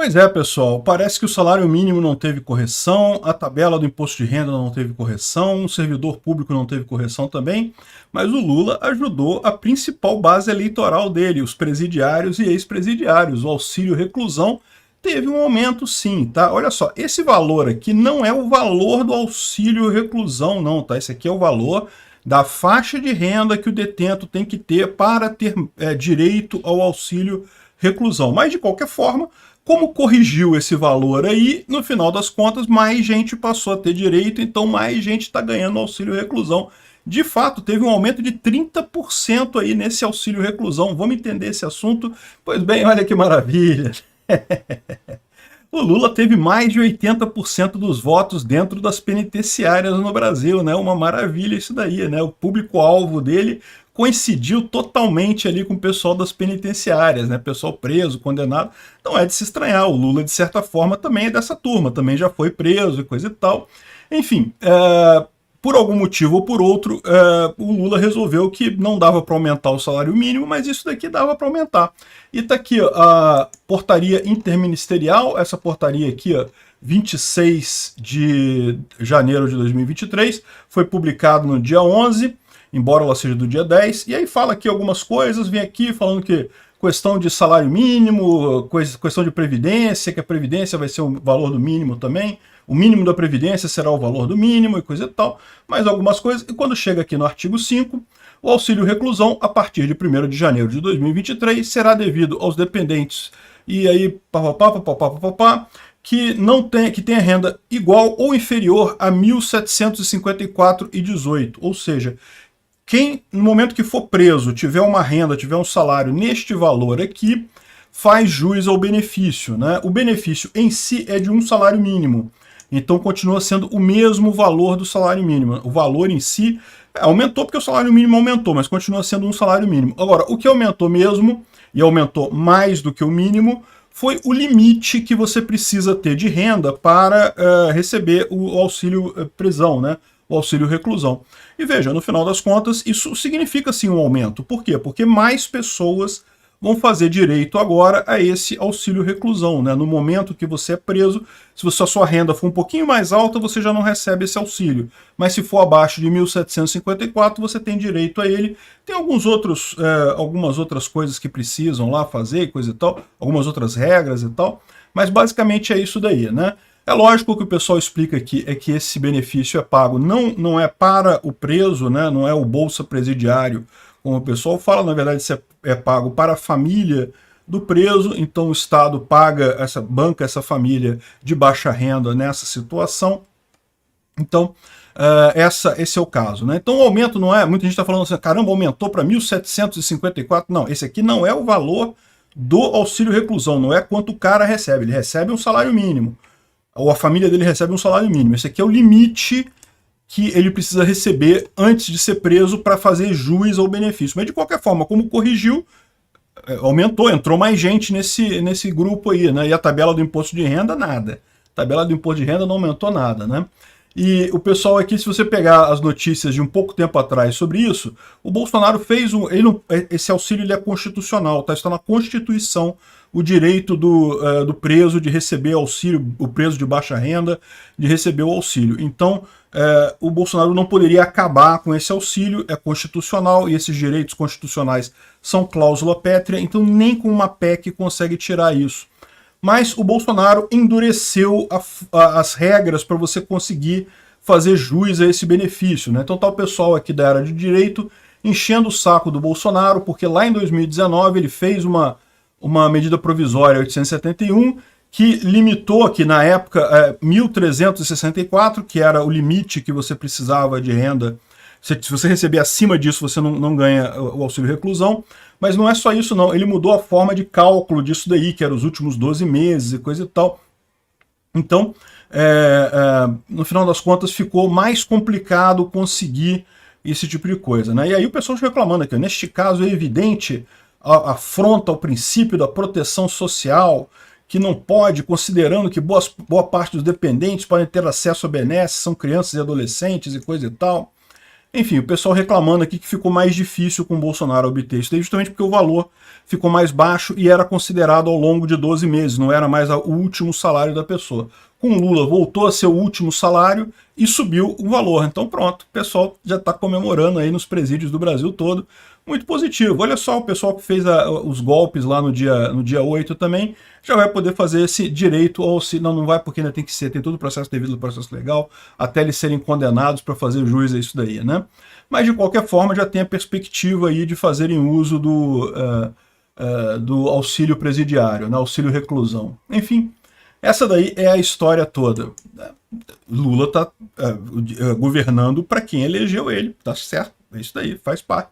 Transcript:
Pois é, pessoal, parece que o salário mínimo não teve correção, a tabela do imposto de renda não teve correção, o servidor público não teve correção também, mas o Lula ajudou a principal base eleitoral dele, os presidiários e ex-presidiários. O auxílio reclusão teve um aumento sim, tá? Olha só, esse valor aqui não é o valor do auxílio reclusão não, tá? Esse aqui é o valor da faixa de renda que o detento tem que ter para ter direito ao auxílio reclusão. Mas, de qualquer forma, como corrigiu esse valor aí, no final das contas, mais gente passou a ter direito, então mais gente está ganhando auxílio reclusão. De fato, teve um aumento de 30% aí nesse auxílio reclusão. Vamos entender esse assunto? Pois bem, olha que maravilha. O Lula teve mais de 80% dos votos dentro das penitenciárias no Brasil, né? Uma maravilha isso daí, né? O público-alvo dele coincidiu totalmente ali com o pessoal das penitenciárias, né? Pessoal preso, condenado. Não é de se estranhar, o Lula, de certa forma, também é dessa turma, também já foi preso e coisa e tal. Enfim, por algum motivo ou por outro, o Lula resolveu que não dava para aumentar o salário mínimo, mas isso daqui dava para aumentar. E tá aqui ó, a portaria interministerial, essa portaria aqui, ó, 26 de janeiro de 2023, foi publicado no dia 11, embora ela seja do dia 10, e aí fala aqui algumas coisas, vem aqui falando que questão de salário mínimo, questão de previdência, que a previdência vai ser o valor do mínimo também, o mínimo da previdência será o valor do mínimo e coisa e tal, mais algumas coisas, e quando chega aqui no artigo 5, o auxílio reclusão, a partir de 1º de janeiro de 2023, será devido aos dependentes, e aí, que tenha renda igual ou inferior a R$ 1.754,18, ou seja, quem, no momento que for preso, tiver uma renda, tiver um salário neste valor aqui, faz jus ao benefício, né? O benefício em si é de um salário mínimo, então continua sendo o mesmo valor do salário mínimo. O valor em si aumentou porque o salário mínimo aumentou, mas continua sendo um salário mínimo. Agora, o que aumentou mesmo, e aumentou mais do que o mínimo, foi o limite que você precisa ter de renda para receber o auxílio prisão, né? O auxílio reclusão. E veja, no final das contas, isso significa sim um aumento. Por quê? Porque mais pessoas vão fazer direito agora a esse auxílio reclusão, né? No momento que você é preso, se a sua renda for um pouquinho mais alta, você já não recebe esse auxílio. Mas se for abaixo de 1.754, você tem direito a ele. Tem algumas outras coisas que precisam lá fazer, coisa e tal, algumas outras regras e tal, mas basicamente é isso daí, né? É lógico que o pessoal explica aqui é que esse benefício é pago, não é para o preso, né? Não é o Bolsa Presidiário, como o pessoal fala, na verdade isso é pago para a família do preso, então o Estado banca essa família de baixa renda nessa situação. Então, esse é o caso, né? Então o aumento não é, muita gente está falando assim, caramba, aumentou para 1.754, não, esse aqui não é o valor do auxílio reclusão, não é quanto o cara recebe, ele recebe um salário mínimo, ou a família dele recebe um salário mínimo, esse aqui é o limite que ele precisa receber antes de ser preso para fazer jus ao benefício. Mas de qualquer forma, como corrigiu, aumentou, entrou mais gente nesse grupo aí, né? E a tabela do imposto de renda, nada. A tabela do imposto de renda não aumentou nada, né? E o pessoal aqui, se você pegar as notícias de um pouco tempo atrás sobre isso, o Bolsonaro fez esse auxílio ele é constitucional, tá? Está na Constituição o direito do preso de receber auxílio, o preso de baixa renda, de receber o auxílio. Então, o Bolsonaro não poderia acabar com esse auxílio, é constitucional, e esses direitos constitucionais são cláusula pétrea, então nem com uma PEC consegue tirar isso. Mas o Bolsonaro endureceu as regras para você conseguir fazer jus a esse benefício, né? Então tá o pessoal aqui da área de direito enchendo o saco do Bolsonaro, porque lá em 2019 ele fez uma medida provisória 871, que limitou aqui na época 1.364, que era o limite que você precisava de renda. Se você receber acima disso, você não ganha o auxílio reclusão. Mas não é só isso não, ele mudou a forma de cálculo disso daí, que era os últimos 12 meses e coisa e tal. Então, no final das contas, ficou mais complicado conseguir esse tipo de coisa, né? E aí o pessoal reclamando aqui, neste caso é evidente a afronta ao princípio da proteção social, que não pode, considerando que boa parte dos dependentes podem ter acesso a benesses, são crianças e adolescentes e coisa e tal. Enfim, o pessoal reclamando aqui que ficou mais difícil com o Bolsonaro obter isso, justamente porque o valor ficou mais baixo e era considerado ao longo de 12 meses, não era mais o último salário da pessoa. Com o Lula voltou a ser o último salário e subiu o valor. Então pronto, o pessoal já está comemorando aí nos presídios do Brasil todo. Muito positivo. Olha só, o pessoal que fez os golpes lá no dia 8 também já vai poder fazer esse direito ao auxílio. Não, não vai porque ainda tem que ser, tem todo o processo devido ao processo legal, até eles serem condenados para fazer jus a isso daí, né? Mas de qualquer forma já tem a perspectiva aí de fazerem uso do auxílio presidiário, né? Auxílio reclusão. Enfim, essa daí é a história toda. Lula está governando para quem elegeu ele, tá certo? É isso daí, faz parte.